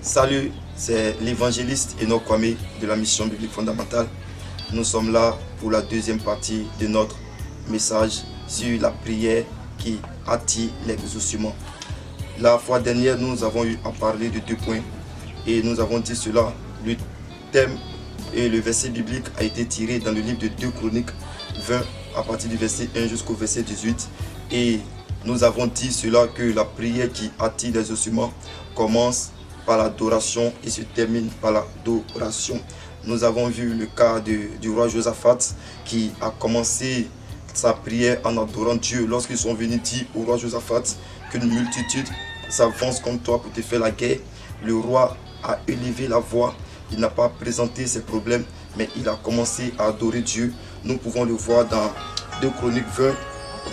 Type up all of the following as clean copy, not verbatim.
Salut, c'est l'évangéliste Enoch Kwame de la mission biblique fondamentale. Nous sommes là pour la deuxième partie de notre message sur la prière qui attire l'exaucement. La fois dernière, nous avons eu à parler de 2 points et nous avons dit cela. Le thème et le verset biblique a été tiré dans le livre de 2 Chroniques 20 à partir du verset 1 jusqu'au verset 18. Et nous avons dit cela que la prière qui attire l'exaucement commence par l'adoration et se termine par l'adoration. Nous avons vu le cas du roi Josaphat qui a commencé sa prière en adorant Dieu lorsqu'ils sont venus dire au roi Josaphat qu'une multitude s'avance contre toi pour te faire la guerre. Le roi a élevé la voix, il n'a pas présenté ses problèmes, mais il a commencé à adorer Dieu. Nous pouvons le voir dans 2 Chroniques 20,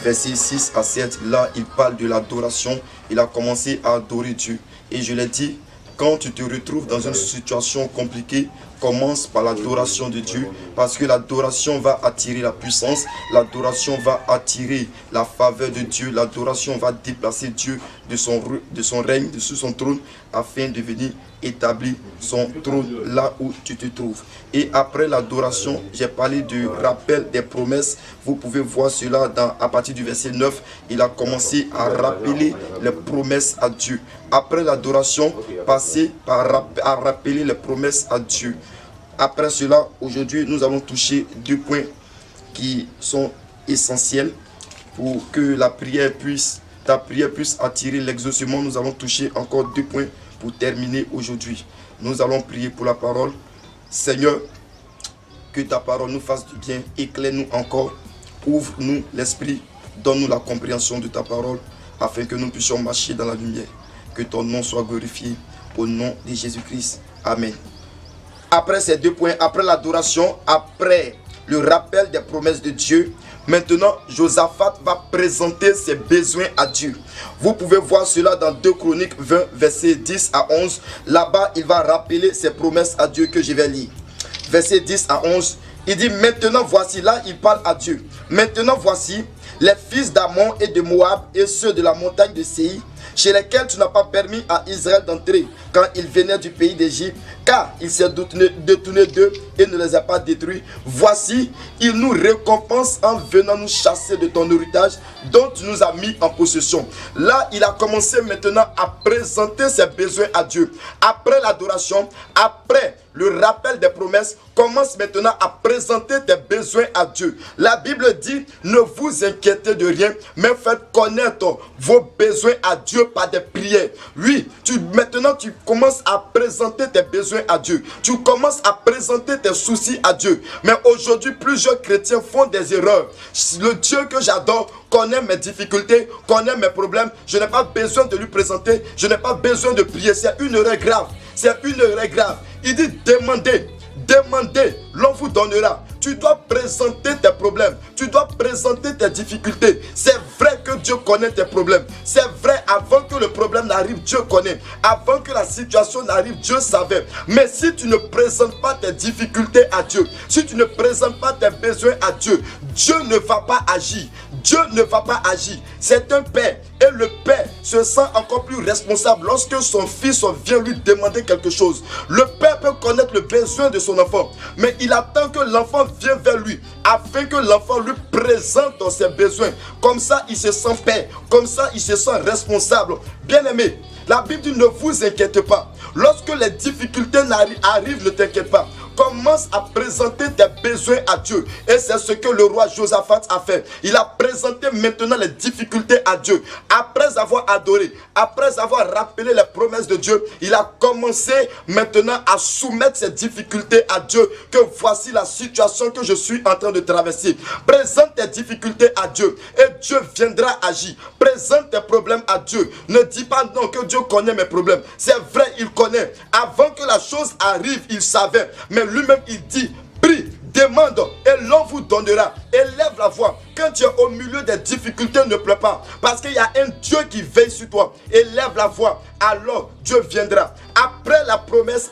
versets 6 à 7. Là, il parle de l'adoration. Il a commencé à adorer Dieu. Et je l'ai dit, quand tu te retrouves dans une situation compliquée, commence par l'adoration de Dieu, parce que l'adoration va attirer la puissance, l'adoration va attirer la faveur de Dieu, l'adoration va déplacer Dieu de son règne, de sous son trône, afin de venir établir son trône là où tu te trouves. Et après l'adoration, j'ai parlé du rappel des promesses. Vous pouvez voir cela à partir du verset 9. Il a commencé à rappeler les promesses à Dieu. Après l'adoration, passez par à rappeler les promesses à Dieu. Après cela, aujourd'hui, nous allons toucher 2 points qui sont essentiels pour que ta prière puisse attirer l'exaucement. Nous allons toucher encore 2 points pour terminer aujourd'hui. Nous allons prier pour la parole. Seigneur, que ta parole nous fasse du bien, éclaire-nous encore, ouvre-nous l'esprit, donne-nous la compréhension de ta parole, afin que nous puissions marcher dans la lumière. Que ton nom soit glorifié, au nom de Jésus-Christ. Amen. Après ces 2 points, après l'adoration, après le rappel des promesses de Dieu, maintenant Josaphat va présenter ses besoins à Dieu. Vous pouvez voir cela dans 2 Chroniques 20, versets 10 à 11. Là-bas, il va rappeler ses promesses à Dieu que je vais lire. Versets 10 à 11, il dit, maintenant voici, là il parle à Dieu. Maintenant voici les fils d'Ammon et de Moab et ceux de la montagne de Séir, chez lesquels tu n'as pas permis à Israël d'entrer quand ils venaient du pays d'Égypte, car il s'est détourné d'eux et ne les a pas détruits. Voici, il nous récompense en venant nous chasser de ton héritage dont tu nous as mis en possession. Là, il a commencé maintenant à présenter ses besoins à Dieu. Après l'adoration, après le rappel des promesses, commence maintenant à présenter tes besoins à Dieu. La Bible dit, ne vous inquiétez de rien, mais faites connaître vos besoins à Dieu par des prières. Oui, maintenant tu commences à présenter tes besoins à Dieu. Tu commences à présenter tes soucis à Dieu. Mais aujourd'hui, plusieurs chrétiens font des erreurs. Le Dieu que j'adore connaît mes difficultés, connaît mes problèmes. Je n'ai pas besoin de lui présenter. Je n'ai pas besoin de prier. C'est une erreur grave. C'est une erreur grave. Il dit, demandez, l'on vous donnera. Tu dois présenter tes problèmes. Tu dois présenter tes difficultés. C'est vrai que Dieu connaît tes problèmes. C'est vrai, avant que le problème n'arrive, Dieu connaît. Avant que la situation n'arrive, Dieu savait. Mais si tu ne présentes pas tes difficultés à Dieu, si tu ne présentes pas tes besoins à Dieu, Dieu ne va pas agir. Dieu ne va pas agir. C'est un père. Et le père se sent encore plus responsable lorsque son fils vient lui demander quelque chose. Le père peut connaître le besoin de son enfant, mais il attend que l'enfant vienne vers lui afin que l'enfant lui présente ses besoins. Comme ça, il se sent père. Comme ça, il se sent responsable. Bien-aimé, la Bible dit, ne vous inquiétez pas. Lorsque les difficultés arrivent, ne t'inquiète pas. Commence à présenter tes besoins à Dieu. Et c'est ce que le roi Josaphat a fait. Il a présenté maintenant les difficultés à Dieu. Après avoir adoré, après avoir rappelé les promesses de Dieu, il a commencé maintenant à soumettre ses difficultés à Dieu. Que voici la situation que je suis en train de traverser. Présente tes difficultés à Dieu et Dieu viendra agir. Présente tes problèmes à Dieu. Ne dis pas non que Dieu connaît mes problèmes. C'est vrai, il connaît. Avant que la chose arrive, il savait. Mais lui-même, il dit, prie, demande et l'on vous donnera. Élève la voix. Quand tu es au milieu des difficultés, ne pleure pas. Parce qu'il y a un Dieu qui veille sur toi. Élève la voix. Alors Dieu viendra. Après la promesse,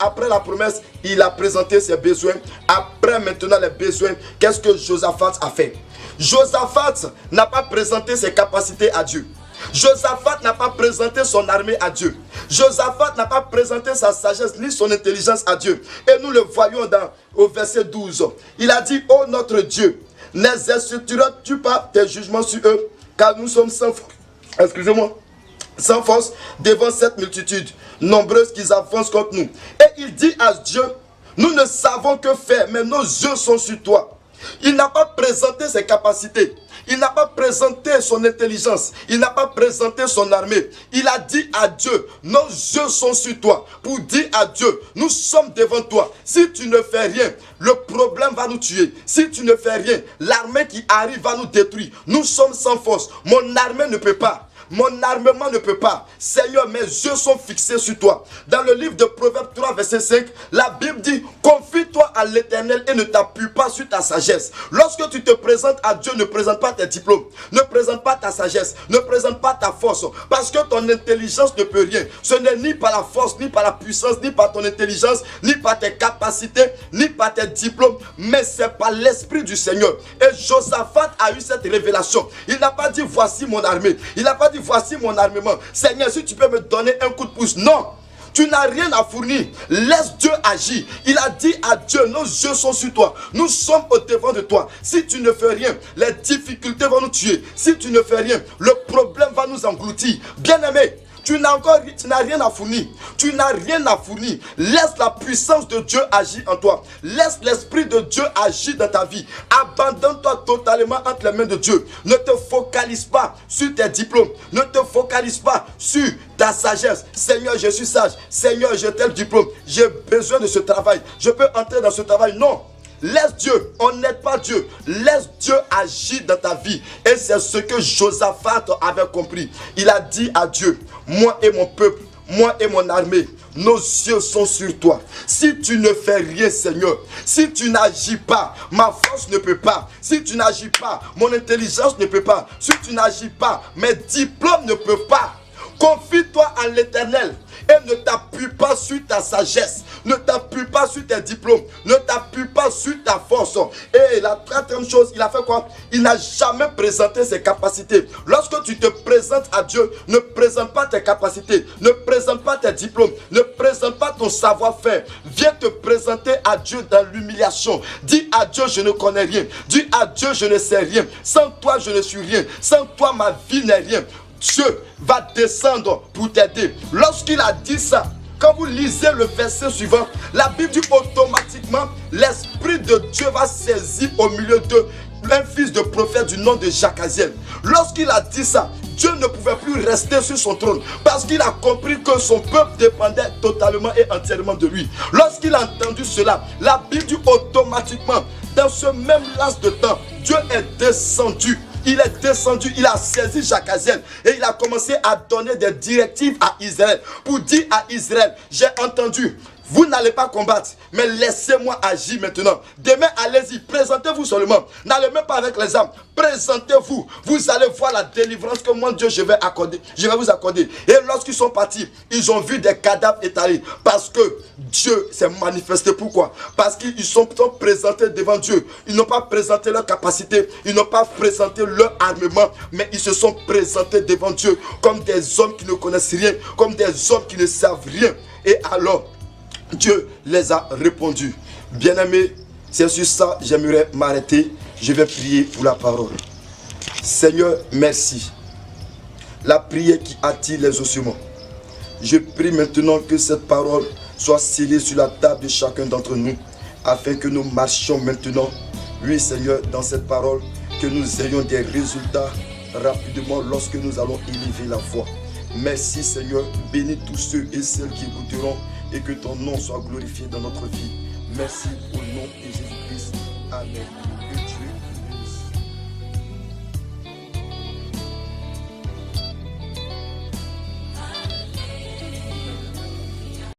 il a présenté ses besoins. Après maintenant les besoins, qu'est-ce que Josaphat a fait? Josaphat n'a pas présenté ses capacités à Dieu. Josaphat n'a pas présenté son armée à Dieu. Josaphat n'a pas présenté sa sagesse ni son intelligence à Dieu. Et nous le voyons au verset 12. Il a dit, ô notre Dieu, n'exécuteras-tu pas tes jugements sur eux, car nous sommes sans force devant cette multitude nombreuse qui avance contre nous. Et il dit à Dieu, nous ne savons que faire, mais nos yeux sont sur toi. Il n'a pas présenté ses capacités. Il n'a pas présenté son intelligence. Il n'a pas présenté son armée. Il a dit à Dieu, nos yeux sont sur toi. Pour dire à Dieu, nous sommes devant toi. Si tu ne fais rien, le problème va nous tuer. Si tu ne fais rien, l'armée qui arrive va nous détruire. Nous sommes sans force. Mon armée ne peut pas. Mon armement ne peut pas. Seigneur, mes yeux sont fixés sur toi. Dans le livre de Proverbes 3, verset 5, la Bible dit, confie-toi à l'Éternel et ne t'appuie pas sur ta sagesse. Lorsque tu te présentes à Dieu, ne présente pas tes diplômes, ne présente pas ta sagesse, ne présente pas ta force, parce que ton intelligence ne peut rien. Ce n'est ni par la force, ni par la puissance, ni par ton intelligence, ni par tes capacités, ni par tes diplômes, mais c'est par l'Esprit du Seigneur. Et Josaphat a eu cette révélation. Il n'a pas dit, voici mon armée. Il n'a pas dit, voici mon armement. Seigneur, si tu peux me donner un coup de pouce. Non, tu n'as rien à fournir. Laisse Dieu agir. Il a dit à Dieu, nos yeux sont sur toi. Nous sommes au devant de toi. Si tu ne fais rien, les difficultés vont nous tuer. Si tu ne fais rien, le problème va nous engloutir. Bien-aimé, tu n'as rien à fournir. Tu n'as rien à fournir. Laisse la puissance de Dieu agir en toi. Laisse l'Esprit de Dieu agir dans ta vie. Abandonne-toi totalement entre les mains de Dieu. Ne te focalise pas sur tes diplômes. Ne te focalise pas sur ta sagesse. Seigneur, je suis sage. Seigneur, j'ai tel diplôme. J'ai besoin de ce travail. Je peux entrer dans ce travail. Non. Laisse Dieu, on n'aide pas Dieu. Laisse Dieu agir dans ta vie. Et c'est ce que Josaphat avait compris. Il a dit à Dieu, moi et mon peuple, moi et mon armée, nos yeux sont sur toi. Si tu ne fais rien, Seigneur, si tu n'agis pas, ma force ne peut pas. Si tu n'agis pas, mon intelligence ne peut pas. Si tu n'agis pas, mes diplômes ne peuvent pas. Confie-toi en l'Éternel et ne t'appuie pas sur ta sagesse, ne t'appuie pas sur tes diplômes, ne t'appuie pas sur ta force. Et la troisième chose, il a fait quoi? Il n'a jamais présenté ses capacités. Lorsque tu te présentes à Dieu, ne présente pas tes capacités, ne présente pas tes diplômes, ne présente pas ton savoir-faire. Viens te présenter à Dieu dans l'humiliation. Dis à Dieu, je ne connais rien. Dis à Dieu, je ne sais rien. Sans toi, je ne suis rien. Sans toi, ma vie n'est rien. Dieu va descendre pour t'aider. Lorsqu'il a dit ça, quand vous lisez le verset suivant, la Bible dit automatiquement, l'Esprit de Dieu va saisir au milieu d'eux un fils de prophète du nom de Jacaziel. Lorsqu'il a dit ça, Dieu ne pouvait plus rester sur son trône parce qu'il a compris que son peuple dépendait totalement et entièrement de lui. Lorsqu'il a entendu cela, la Bible dit automatiquement, dans ce même laps de temps, Dieu est descendu. Il est descendu, il a saisi Jacaziel et il a commencé à donner des directives à Israël pour dire à Israël, j'ai entendu, vous n'allez pas combattre, mais laissez-moi agir maintenant. Demain, allez-y, présentez-vous seulement. N'allez même pas avec les armes. Présentez-vous. Vous allez voir la délivrance que moi, Dieu, je vais vous accorder. Et lorsqu'ils sont partis, ils ont vu des cadavres étalés. Parce que Dieu s'est manifesté. Pourquoi? Parce qu'ils sont présentés devant Dieu. Ils n'ont pas présenté leur capacité. Ils n'ont pas présenté leur armement. Mais ils se sont présentés devant Dieu comme des hommes qui ne connaissent rien. Comme des hommes qui ne savent rien. Et alors, Dieu les a répondu. Bien-aimés, c'est sur ça que j'aimerais m'arrêter. Je vais prier pour la parole. Seigneur, merci. La prière qui attire les ossements. Je prie maintenant que cette parole soit scellée sur la table de chacun d'entre nous, afin que nous marchions maintenant, oui Seigneur, dans cette parole, que nous ayons des résultats rapidement lorsque nous allons élever la foi. Merci Seigneur, bénis tous ceux et celles qui écouteront et que ton nom soit glorifié dans notre vie. Merci au nom de Jésus-Christ. Amen. Que Dieu